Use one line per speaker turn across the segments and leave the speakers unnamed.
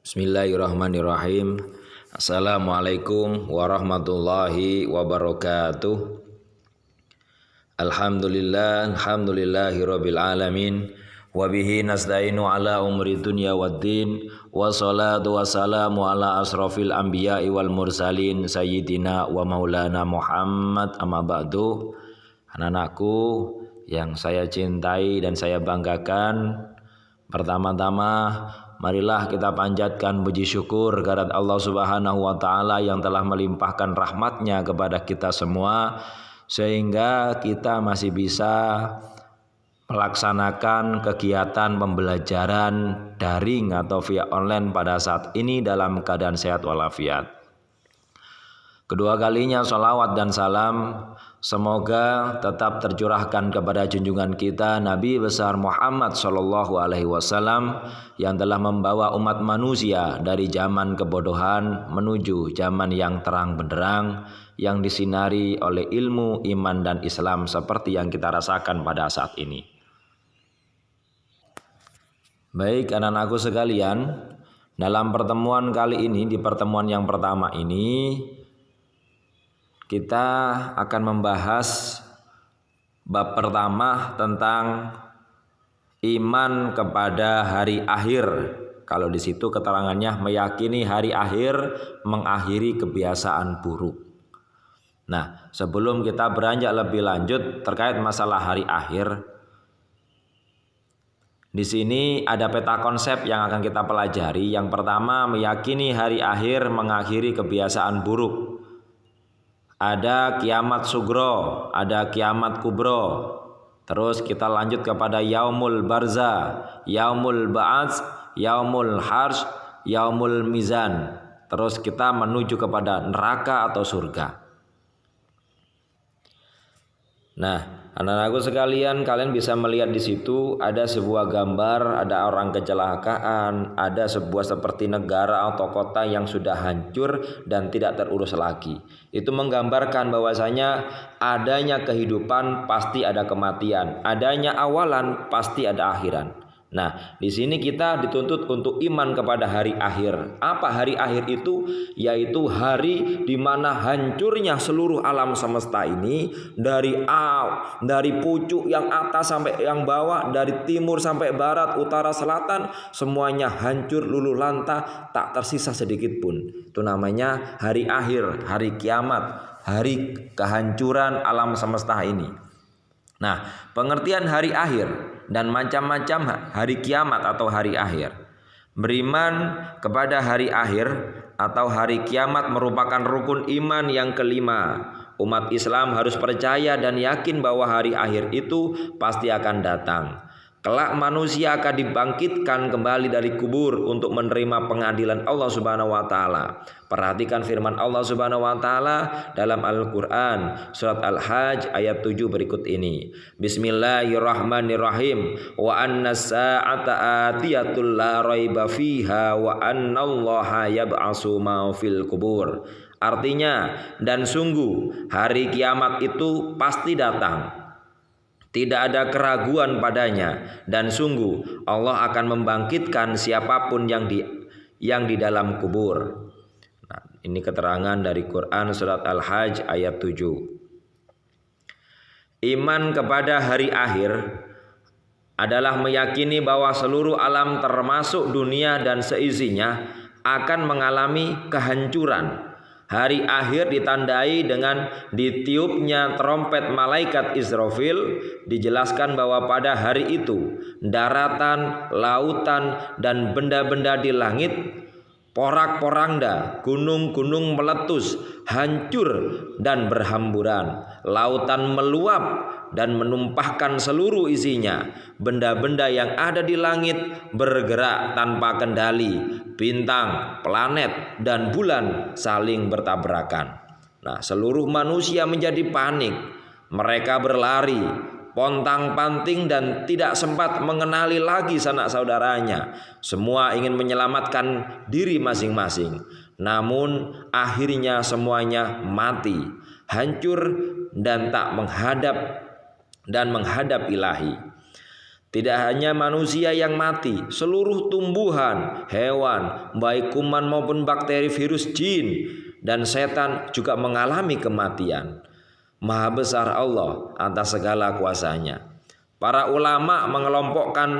Bismillahirrahmanirrahim. Assalamualaikum warahmatullahi wabarakatuh. Alhamdulillahirabbil alamin. Wabihi nasta'inu ala umri dunya waddin. Wassalatu wassalamu ala asrafil anbiya'i wal mursalin sayyidina wa maulana Muhammad, amma ba'du. Anak-anakku yang saya cintai dan saya banggakan, pertama-tama marilah kita panjatkan puji syukur kehadirat Allah Subhanahu wa taala yang telah melimpahkan rahmatnya kepada kita semua sehingga kita masih bisa melaksanakan kegiatan pembelajaran daring atau via online pada saat ini dalam keadaan sehat walafiat. Kedua kalinya sholawat dan salam semoga tetap tercurahkan kepada junjungan kita Nabi besar Muhammad sallallahu alaihi wasallam yang telah membawa umat manusia dari zaman kebodohan menuju zaman yang terang benderang yang disinari oleh ilmu, iman dan Islam seperti yang kita rasakan pada saat ini. Baik anak-anakku sekalian, dalam pertemuan kali ini, di pertemuan yang pertama ini, kita akan membahas bab pertama tentang iman kepada hari akhir. Kalau di situ keterangannya meyakini hari akhir mengakhiri kebiasaan buruk. Nah, sebelum kita beranjak lebih lanjut terkait masalah hari akhir, di sini ada peta konsep yang akan kita pelajari. Yang pertama, meyakini hari akhir mengakhiri kebiasaan buruk. Ada kiamat sugro, ada kiamat kubro. Terus kita lanjut kepada yaumul barza, yaumul ba'ats, yaumul harsh, yaumul mizan. Terus kita menuju kepada neraka atau surga. Nah, anak-anakku sekalian, kalian bisa melihat di situ ada sebuah gambar, ada orang kecelakaan, ada sebuah seperti negara atau kota yang sudah hancur dan tidak terurus lagi. Itu menggambarkan bahwasanya adanya kehidupan pasti ada kematian, adanya awalan pasti ada akhiran. Nah, di sini kita dituntut untuk iman kepada hari akhir. Apa hari akhir itu? Yaitu hari di mana hancurnya seluruh alam semesta ini, dari pucuk yang atas sampai yang bawah, dari timur sampai barat, utara, selatan, semuanya hancur luluh lantah, tak tersisa sedikit pun. Itu namanya hari akhir, hari kiamat, hari kehancuran alam semesta ini. Nah, pengertian hari akhir dan macam-macam hari kiamat atau hari akhir. Beriman kepada hari akhir atau hari kiamat merupakan rukun iman yang kelima. Umat Islam harus percaya dan yakin bahwa hari akhir itu pasti akan datang. Kelak manusia akan dibangkitkan kembali dari kubur untuk menerima pengadilan Allah Subhanahu wa taala. Perhatikan firman Allah Subhanahu wa taala dalam Al-Qur'an surat Al-Hajj ayat 7 berikut ini. Bismillahirrahmanirrahim. Wa annas sa'ata atiyatul la raiba fiha wa annallaha yab'atsu ma fil kubur. Artinya, dan sungguh hari kiamat itu pasti datang. Tidak ada keraguan padanya, dan sungguh Allah akan membangkitkan siapapun yang di dalam kubur. Nah, ini keterangan dari Quran surat Al-Hajj ayat 7. Iman kepada hari akhir adalah meyakini bahwa seluruh alam termasuk dunia dan seisinya akan mengalami kehancuran. Hari akhir ditandai dengan ditiupnya trompet malaikat Israfil. Dijelaskan bahwa pada hari itu daratan, lautan dan benda-benda di langit porak-poranda, gunung-gunung meletus, hancur dan berhamburan. Lautan meluap dan menumpahkan seluruh isinya. Benda-benda yang ada di langit bergerak tanpa kendali. Bintang, planet, dan bulan saling bertabrakan. Nah, seluruh manusia menjadi panik. Mereka berlari, pontang-panting dan tidak sempat mengenali lagi sanak saudaranya. Semua ingin menyelamatkan diri masing-masing. Namun akhirnya semuanya mati, hancur dan tak menghadap Ilahi. Tidak hanya manusia yang mati, seluruh tumbuhan, hewan, baik kuman maupun bakteri, virus, jin, dan setan juga mengalami kematian. Maha besar Allah atas segala kuasanya. Para ulama mengelompokkan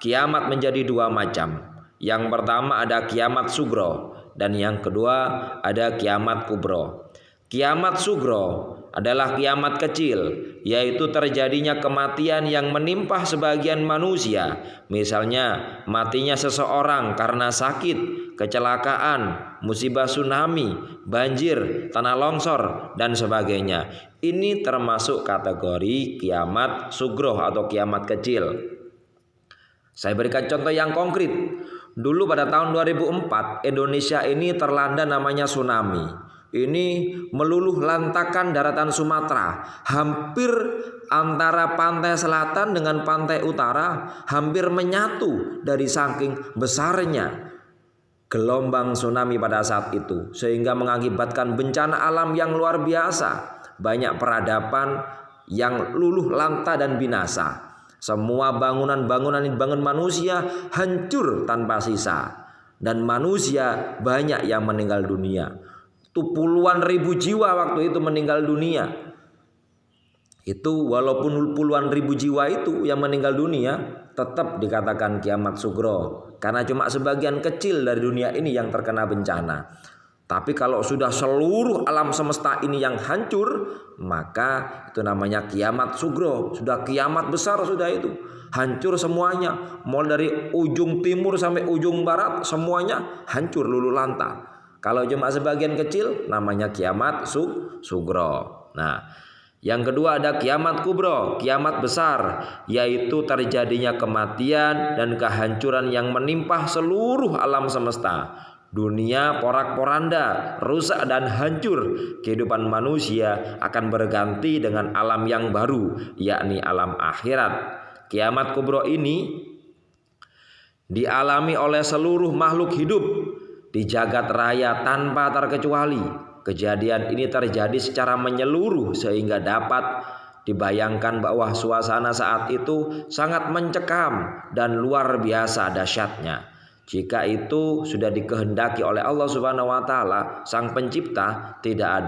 kiamat menjadi dua macam. Yang pertama ada kiamat sugro dan yang kedua ada kiamat kubro. Kiamat sugro adalah kiamat kecil, yaitu terjadinya kematian yang menimpa sebagian manusia. Misalnya matinya seseorang karena sakit, kecelakaan, musibah tsunami, banjir, tanah longsor, dan sebagainya. Ini termasuk kategori kiamat sugro atau kiamat kecil. Saya berikan contoh yang konkret. Dulu pada tahun 2004 Indonesia ini terlanda namanya tsunami. Ini meluluh lantakan daratan Sumatera, hampir antara pantai selatan dengan pantai utara hampir menyatu dari saking besarnya gelombang tsunami pada saat itu, sehingga mengakibatkan bencana alam yang luar biasa. Banyak peradaban yang luluh lanta dan binasa. Semua bangunan-bangunan yang dibangun manusia hancur tanpa sisa, dan manusia banyak yang meninggal dunia. Itu puluhan ribu jiwa waktu itu meninggal dunia. Itu walaupun puluhan ribu jiwa itu yang meninggal dunia, tetap dikatakan kiamat sugro, karena cuma sebagian kecil dari dunia ini yang terkena bencana. Tapi kalau sudah seluruh alam semesta ini yang hancur, maka itu namanya kiamat sugro. Sudah kiamat besar sudah itu. Hancur semuanya. Mulai dari ujung timur sampai ujung barat, semuanya hancur luluh lantah. Kalau cuma sebagian kecil, namanya kiamat sugro. Nah, yang kedua ada kiamat kubro, kiamat besar, yaitu terjadinya kematian dan kehancuran yang menimpa seluruh alam semesta. Dunia porak-poranda, rusak dan hancur. Kehidupan manusia akan berganti dengan alam yang baru, yakni alam akhirat. Kiamat kubro ini dialami oleh seluruh makhluk hidup di jagat raya tanpa terkecuali. Kejadian ini terjadi secara menyeluruh sehingga dapat dibayangkan bahwa suasana saat itu sangat mencekam dan luar biasa dahsyatnya. Jika itu sudah dikehendaki oleh Allah Subhanahu wa taala, Sang Pencipta, tidak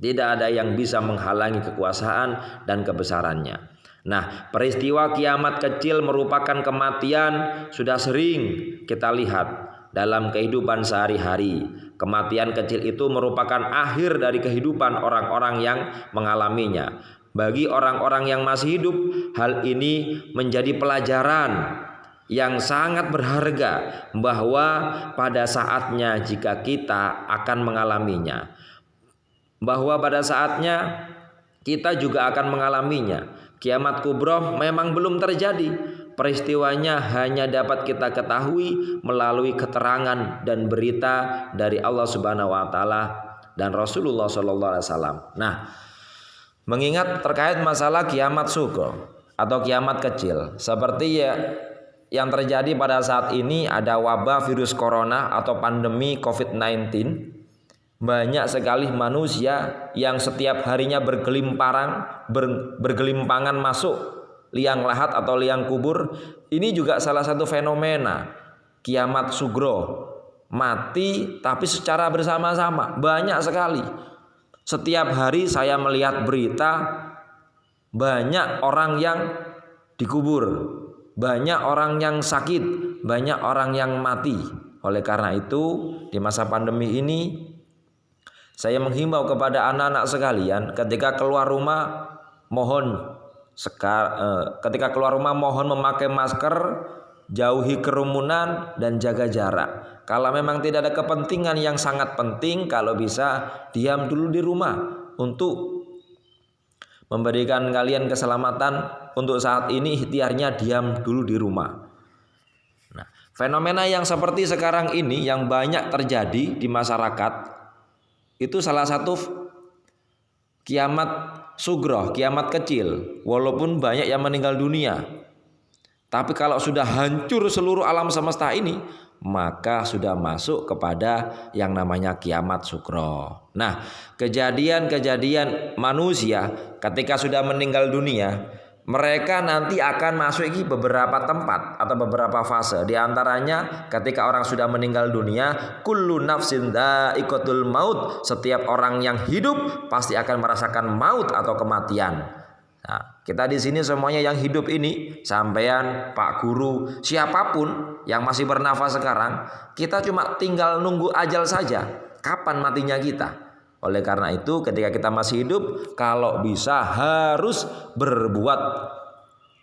ada yang bisa menghalangi kekuasaan dan kebesarannya. Nah, peristiwa kiamat kecil merupakan kematian sudah sering kita lihat dalam kehidupan sehari-hari. Kematian kecil itu merupakan akhir dari kehidupan orang-orang yang mengalaminya. Bagi orang-orang yang masih hidup, hal ini menjadi pelajaran yang sangat berharga, bahwa pada saatnya jika kita akan mengalaminya, bahwa pada saatnya kita juga akan mengalaminya. Kiamat kubro memang belum terjadi. Peristiwanya hanya dapat kita ketahui melalui keterangan dan berita dari Allah Subhanahu wa taala dan Rasulullah sallallahu alaihi wasallam. Nah, mengingat terkait masalah kiamat sugro atau kiamat kecil, seperti yang terjadi pada saat ini, ada wabah virus corona atau pandemi COVID-19. Banyak sekali manusia yang setiap harinya bergelimpangan masuk liang lahat atau liang kubur. Ini juga salah satu fenomena kiamat sugro. Mati tapi secara bersama-sama, banyak sekali. Setiap hari saya melihat berita, banyak orang yang dikubur, banyak orang yang sakit, banyak orang yang mati. Oleh karena itu, di masa pandemi ini saya menghimbau kepada anak-anak sekalian, ketika keluar rumah mohon memakai masker, jauhi kerumunan dan jaga jarak. Kalau memang tidak ada kepentingan yang sangat penting, kalau bisa diam dulu di rumah untuk memberikan kalian keselamatan. Untuk saat ini ikhtiarnya diam dulu di rumah. Nah, fenomena yang seperti sekarang ini yang banyak terjadi di masyarakat, itu salah satu kiamat sugro, kiamat kecil. Walaupun banyak yang meninggal dunia, tapi kalau sudah hancur seluruh alam semesta ini, maka sudah masuk kepada yang namanya kiamat sugro. Nah, kejadian-kejadian manusia ketika sudah meninggal dunia, mereka nanti akan masuk beberapa tempat atau beberapa fase. Di antaranya ketika orang sudah meninggal dunia, kullu nafsin dha'iqatul maut, setiap orang yang hidup pasti akan merasakan maut atau kematian. Nah, kita di sini semuanya yang hidup ini, sampean, Pak Guru, siapapun yang masih bernafas sekarang, kita cuma tinggal nunggu ajal saja, kapan matinya kita. Oleh karena itu ketika kita masih hidup, kalau bisa harus berbuat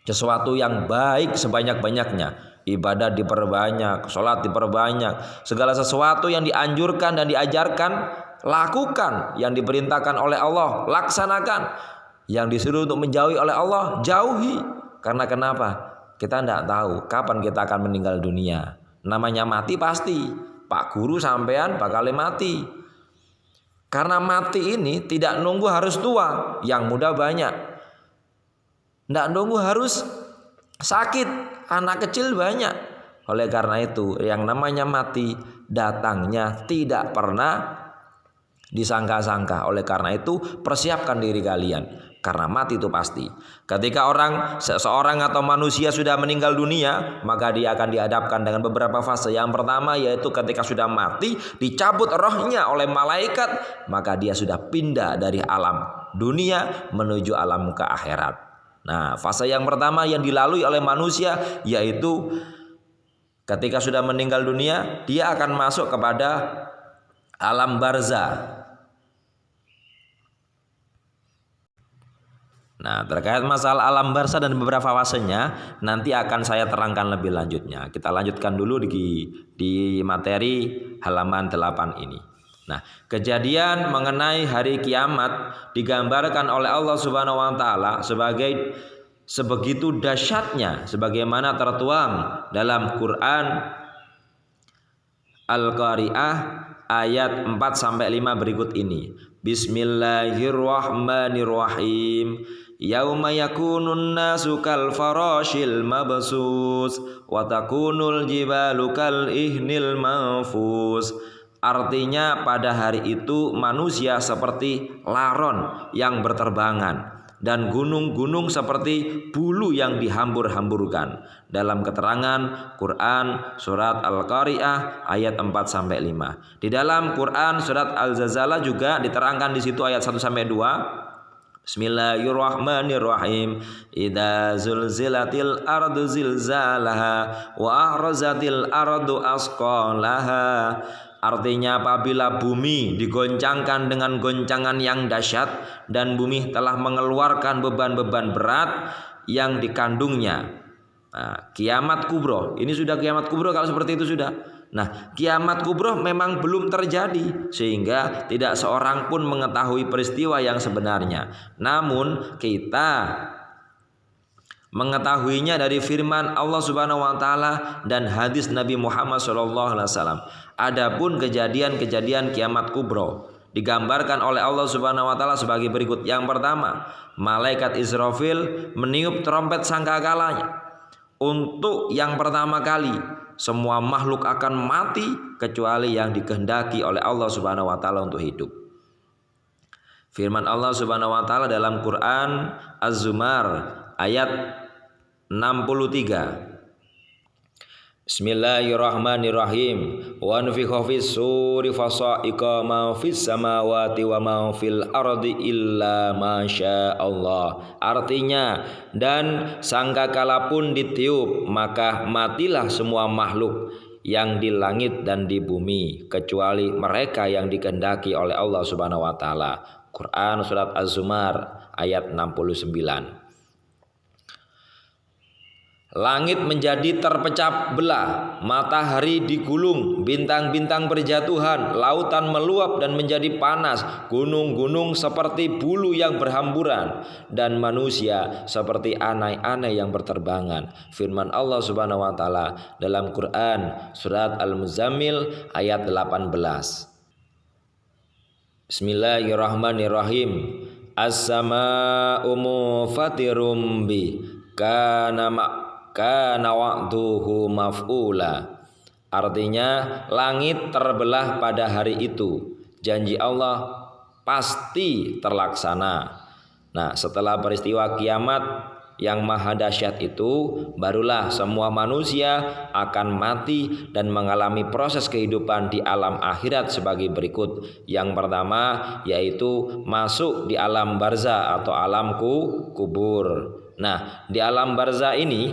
sesuatu yang baik sebanyak-banyaknya. Ibadah diperbanyak, sholat diperbanyak, segala sesuatu yang dianjurkan dan diajarkan, lakukan. Yang diperintahkan oleh Allah, laksanakan. Yang disuruh untuk menjauhi oleh Allah, jauhi. Karena kenapa? Kita tidak tahu kapan kita akan meninggal dunia. Namanya mati pasti. Pak Guru sampean bakal mati. Karena mati ini tidak nunggu harus tua, yang muda banyak. Tidak nunggu harus sakit, anak kecil banyak. Oleh karena itu yang namanya mati datangnya tidak pernah disangka-sangka. Oleh karena itu persiapkan diri kalian. Karena mati itu pasti. Ketika seseorang atau manusia sudah meninggal dunia, maka dia akan dihadapkan dengan beberapa fase. Yang pertama yaitu ketika sudah mati, dicabut rohnya oleh malaikat, maka dia sudah pindah dari alam dunia menuju alam ke akhirat. Nah, fase yang pertama yang dilalui oleh manusia yaitu ketika sudah meninggal dunia, dia akan masuk kepada alam barzah. Nah, terkait masalah alam barzah dan beberapa fasenya nanti akan saya terangkan lebih lanjutnya. Kita lanjutkan dulu di materi halaman 8 ini. Nah, kejadian mengenai hari kiamat digambarkan oleh Allah Subhanahu wa taala sebagai sebegitu dahsyatnya sebagaimana tertuang dalam Quran Al-Qari'ah ayat 4 sampai 5 berikut ini. Bismillahirrahmanirrahim. Yauma yakunun nasu kal farashil mabsus wa takunul jibalu kal ihnil manfus. Artinya pada hari itu manusia seperti laron yang berterbangan dan gunung-gunung seperti bulu yang dihambur-hamburkan. Dalam keterangan Quran surat Al-Qari'ah ayat 4 sampai 5. Di dalam Quran surat Al-Zalzalah juga diterangkan di situ ayat 1 sampai 2. Bismillahirrahmanirrahim. Idza zulzilatil ardu zilzalaha wa ahrazatil ardu asqalaha. Artinya apabila bumi digoncangkan dengan goncangan yang dahsyat dan bumi telah mengeluarkan beban-beban berat yang dikandungnya. Nah, kiamat kubro. Ini sudah kiamat kubro kalau seperti itu sudah. Nah, kiamat kubro memang belum terjadi sehingga tidak seorang pun mengetahui peristiwa yang sebenarnya. Namun kita mengetahuinya dari firman Allah Subhanahu wa taala dan hadis Nabi Muhammad SAW. Adapun kejadian-kejadian kiamat kubro digambarkan oleh Allah Subhanahu wa taala sebagai berikut. Yang pertama, malaikat Israfil meniup trompet sangkakalanya. Untuk yang pertama kali semua makhluk akan mati kecuali yang dikehendaki oleh Allah Subhanahu wa taala untuk hidup. Firman Allah Subhanahu wa taala dalam Quran Az-Zumar ayat 63. Bismillahirrahmanirrahim. Wa nufikha fis suri fasa'iqa ma fis samawati wa ma fil ardi illa masya Allah. Artinya, dan sangkakala pun ditiup, maka matilah semua makhluk yang di langit dan di bumi kecuali mereka yang dikehendaki oleh Allah Subhanahu wa taala. Quran surat Az-Zumar ayat 69. Langit menjadi terpecah belah, matahari digulung, bintang-bintang berjatuhan, lautan meluap dan menjadi panas, gunung-gunung seperti bulu yang berhamburan, dan manusia seperti anai-anai yang berterbangan. Firman Allah Subhanahu wa taala dalam Quran surat Al-Muzammil ayat 18. Bismillahirrahmanirrahim. As-samaa'u munfatirum bi kana wa'duhu maf'ula. Artinya langit terbelah pada hari itu, janji Allah pasti terlaksana. Nah, setelah peristiwa kiamat yang maha dahsyat itu, barulah semua manusia akan mati dan mengalami proses kehidupan di alam akhirat sebagai berikut. Yang pertama yaitu masuk di alam barzah atau alam kubur. Nah, di alam barzah ini,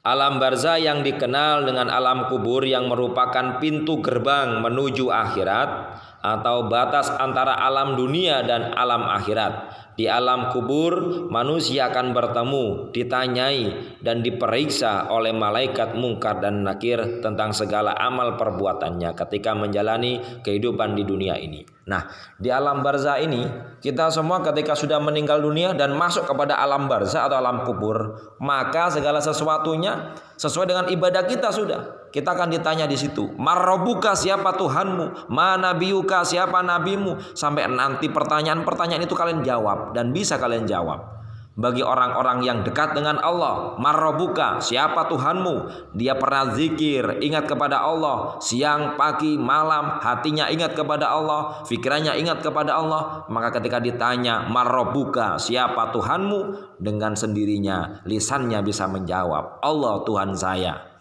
alam barzah yang dikenal dengan alam kubur yang merupakan pintu gerbang menuju akhirat atau batas antara alam dunia dan alam akhirat. Di alam kubur manusia akan bertemu, ditanyai dan diperiksa oleh malaikat mungkar dan nakir tentang segala amal perbuatannya ketika menjalani kehidupan di dunia ini. Nah, di alam barzah ini kita semua ketika sudah meninggal dunia dan masuk kepada alam barzah atau alam kubur, maka segala sesuatunya sesuai dengan ibadah kita sudah. Kita akan ditanya di situ, "Marrobuka, siapa Tuhanmu? Mana nabiyuka, siapa nabimu?" Sampai nanti pertanyaan-pertanyaan itu kalian jawab dan bisa kalian jawab. Bagi orang-orang yang dekat dengan Allah, "Marrobuka, siapa Tuhanmu?" Dia pernah zikir, ingat kepada Allah, siang, pagi, malam, hatinya ingat kepada Allah, pikirannya ingat kepada Allah. Maka ketika ditanya, "Marrobuka, siapa Tuhanmu?" dengan sendirinya lisannya bisa menjawab, "Allah Tuhan saya."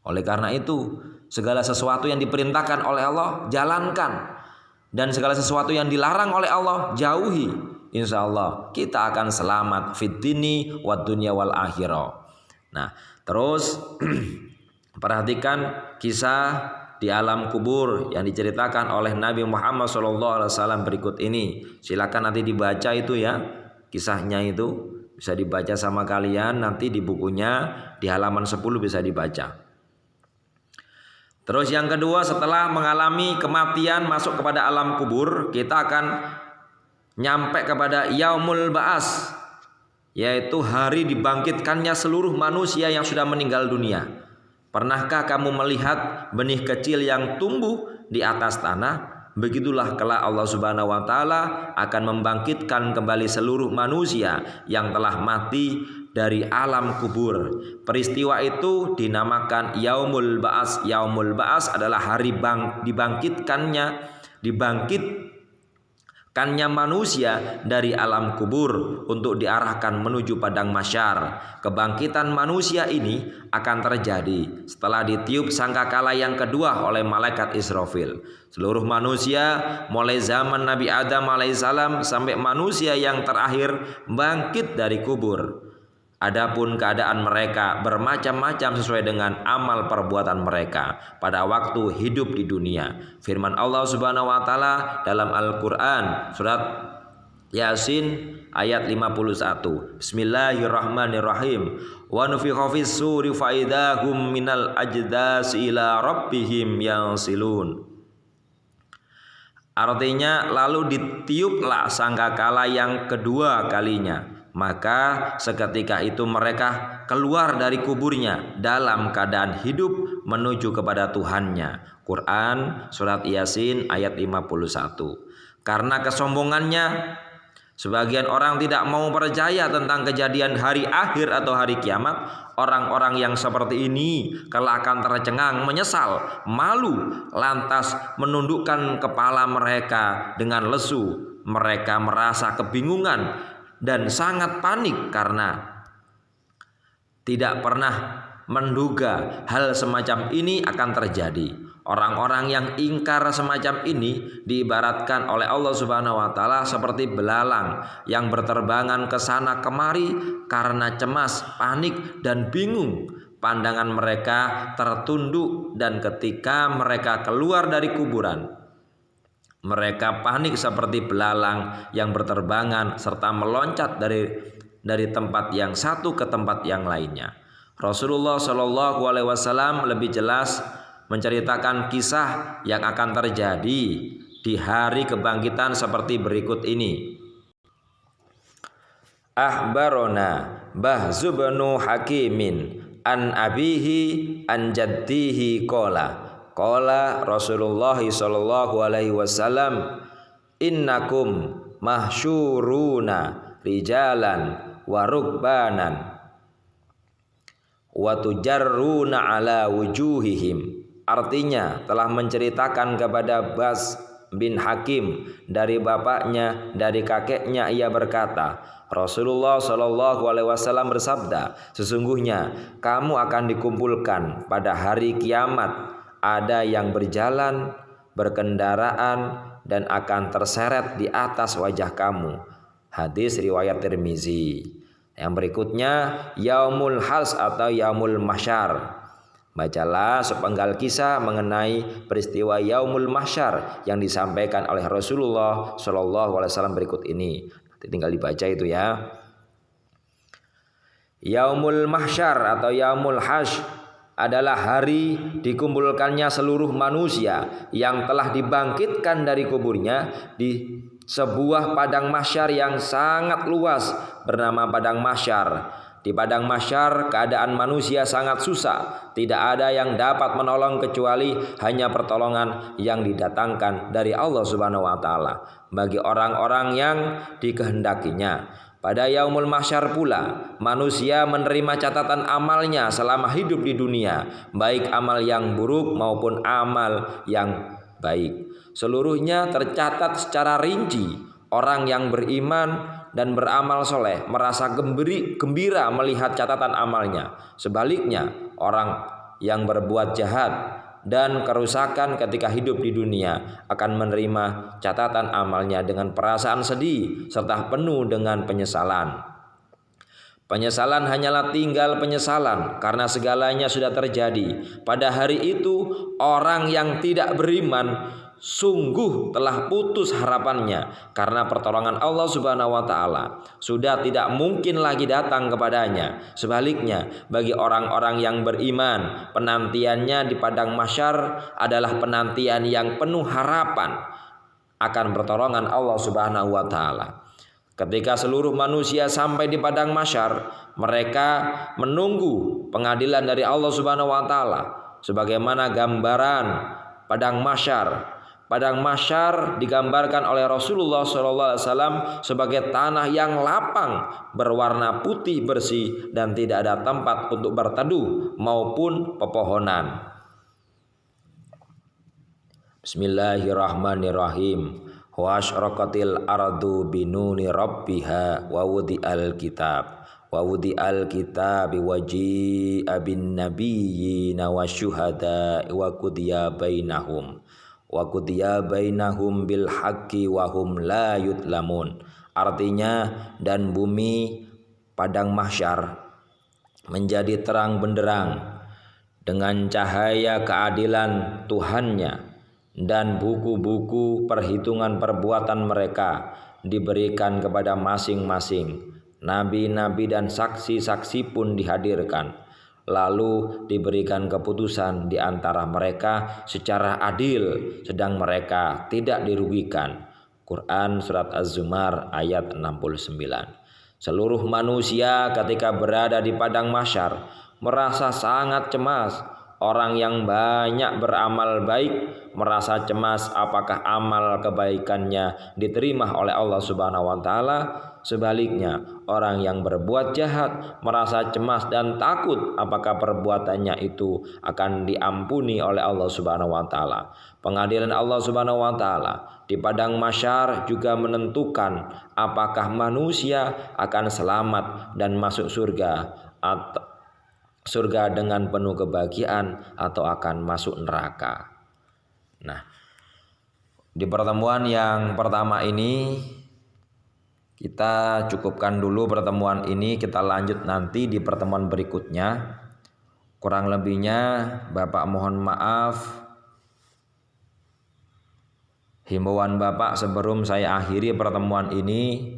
Oleh karena itu, segala sesuatu yang diperintahkan oleh Allah jalankan, dan segala sesuatu yang dilarang oleh Allah jauhi. Insya Allah kita akan selamat fid dini wad dunya wal akhirah. Nah, terus perhatikan kisah di alam kubur yang diceritakan oleh Nabi Muhammad SAW berikut ini. Silakan nanti dibaca itu ya, kisahnya itu bisa dibaca sama kalian nanti di bukunya di halaman 10 bisa dibaca. Terus yang kedua, setelah mengalami kematian masuk kepada alam kubur, kita akan nyampe kepada yaumul ba'as, yaitu hari dibangkitkannya seluruh manusia yang sudah meninggal dunia. Pernahkah kamu melihat benih kecil yang tumbuh di atas tanah? Begitulah kelak Allah Subhanahu wa taala akan membangkitkan kembali seluruh manusia yang telah mati dari alam kubur. Peristiwa itu dinamakan Yaumul Ba'as. Yaumul Ba'as adalah hari dibangkitkannya manusia dari alam kubur untuk diarahkan menuju padang mahsyar. Kebangkitan manusia ini akan terjadi setelah ditiup sangkakala yang kedua oleh malaikat Israfil. Seluruh manusia mulai zaman Nabi Adam alaihissalam sampai manusia yang terakhir bangkit dari kubur. Adapun keadaan mereka bermacam-macam sesuai dengan amal perbuatan mereka pada waktu hidup di dunia. Firman Allah Subhanahu wa taala dalam Al-Qur'an surat Yasin ayat 51. Bismillahirrahmanirrahim. Wa nufikha fis suri fa idahum minal ajdasi ila rabbihim yansilun. Artinya lalu ditiuplah sangkakala yang kedua kalinya. Maka seketika itu mereka keluar dari kuburnya dalam keadaan hidup menuju kepada Tuhannya. Quran surat Yasin ayat 51. Karena kesombongannya, sebagian orang tidak mau percaya tentang kejadian hari akhir atau hari kiamat. Orang-orang yang seperti ini kelak akan tercengang, menyesal, malu, lantas menundukkan kepala mereka dengan lesu. Mereka merasa kebingungan dan sangat panik karena tidak pernah menduga hal semacam ini akan terjadi. Orang-orang yang ingkar semacam ini diibaratkan oleh Allah Subhanahu wa taala seperti belalang yang berterbangan ke sana kemari karena cemas, panik dan bingung. Pandangan mereka tertunduk dan ketika mereka keluar dari kuburan, mereka panik seperti belalang yang berterbangan serta meloncat dari tempat yang satu ke tempat yang lainnya. Rasulullah Shallallahu Alaihi Wasallam lebih jelas menceritakan kisah yang akan terjadi di hari kebangkitan seperti berikut ini. Ahbarona Bahzu bin Hakimin an abihi an jaddihi qala qala Rasulullah sallallahu alaihi wasallam innakum mahsyuruna rijalan wa rukbanan wa tujarruna ala wujuhihim. Artinya telah menceritakan kepada Bas bin Hakim dari bapaknya, dari kakeknya, ia berkata, Rasulullah Shallallahu Alaihi Wasallam bersabda, sesungguhnya kamu akan dikumpulkan pada hari kiamat, ada yang berjalan, berkendaraan, dan akan terseret di atas wajah kamu. Hadis riwayat Tirmizi. Yang berikutnya Yaumul Hals atau Yaumul Mahsyar. Bacalah sepenggal kisah mengenai peristiwa Yaumul Mahsyar yang disampaikan oleh Rasulullah Shallallahu Alaihi Wasallam berikut ini. Nanti tinggal dibaca itu ya. Yaumul Mahsyar atau Yaumul Hajj adalah hari dikumpulkannya seluruh manusia yang telah dibangkitkan dari kuburnya di sebuah padang mahsyar yang sangat luas bernama padang mahsyar. Di padang mahsyar keadaan manusia sangat susah, tidak ada yang dapat menolong kecuali hanya pertolongan yang didatangkan dari Allah Subhanahu wa taala bagi orang-orang yang dikehendakinya. Pada Yaumul Mahsyar pula manusia menerima catatan amalnya selama hidup di dunia, baik amal yang buruk maupun amal yang baik. Seluruhnya tercatat secara rinci. Orang yang beriman dan beramal soleh merasa gembira melihat catatan amalnya. Sebaliknya, orang yang berbuat jahat dan kerusakan ketika hidup di dunia akan menerima catatan amalnya dengan perasaan sedih serta penuh dengan penyesalan. Penyesalan hanyalah tinggal penyesalan karena segalanya sudah terjadi. Pada hari itu orang yang tidak beriman sungguh telah putus harapannya karena pertolongan Allah Subhanahu wa taala sudah tidak mungkin lagi datang kepadanya. Sebaliknya, bagi orang-orang yang beriman, penantiannya di padang mahsyar adalah penantian yang penuh harapan akan pertolongan Allah Subhanahu wa taala. Ketika seluruh manusia sampai di padang mahsyar, mereka menunggu pengadilan dari Allah Subhanahu wa taala sebagaimana gambaran padang mahsyar. Padang mahsyar digambarkan oleh Rasulullah SAW sebagai tanah yang lapang, berwarna putih bersih dan tidak ada tempat untuk berteduh maupun pepohonan. Bismillahirrahmanirrahim. Wa asyraqatil ardu binuni rabbiha wa wudi'al kitab. Wa wudi'al kitab wa ji'a bin nabiyyina wa syuhada wa qudiya bainahum. Wa qudiya bainahum bil haqqi wa hum la yudlamun. Artinya, dan bumi padang mahsyar menjadi terang benderang dengan cahaya keadilan Tuhannya, dan buku-buku perhitungan perbuatan mereka diberikan kepada masing-masing. Nabi-nabi dan saksi-saksi pun dihadirkan. Lalu diberikan keputusan di antara mereka secara adil, sedang mereka tidak dirugikan. Quran Surat Az-Zumar ayat 69. Seluruh manusia ketika berada di padang mahsyar merasa sangat cemas. Orang yang banyak beramal baik merasa cemas apakah amal kebaikannya diterima oleh Allah Subhanahu wa taala. Sebaliknya, orang yang berbuat jahat merasa cemas dan takut apakah perbuatannya itu akan diampuni oleh Allah Subhanahu wa taala. Pengadilan Allah Subhanahu wa taala di padang mahsyar juga menentukan apakah manusia akan selamat dan masuk surga atau surga dengan penuh kebahagiaan atau akan masuk neraka. Nah, di pertemuan yang pertama ini kita cukupkan dulu pertemuan ini, kita lanjut nanti di pertemuan berikutnya. Kurang lebihnya Bapak mohon maaf. Himbauan Bapak sebelum saya akhiri pertemuan ini,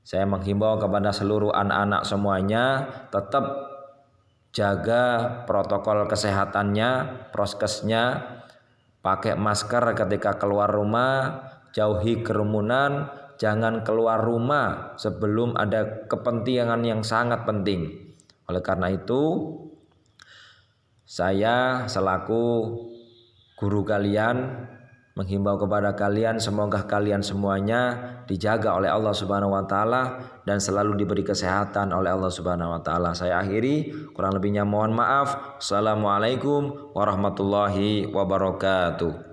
saya menghimbau kepada seluruh anak-anak semuanya tetap jaga protokol kesehatannya, proskesnya, pakai masker ketika keluar rumah, jauhi kerumunan, jangan keluar rumah sebelum ada kepentingan yang sangat penting. Oleh karena itu, saya selaku guru kalian menghimbau kepada kalian, semoga kalian semuanya dijaga oleh Allah Subhanahu wa taala dan selalu diberi kesehatan oleh Allah Subhanahu wa taala. Saya akhiri, kurang lebihnya mohon maaf. Assalamualaikum warahmatullahi wabarakatuh.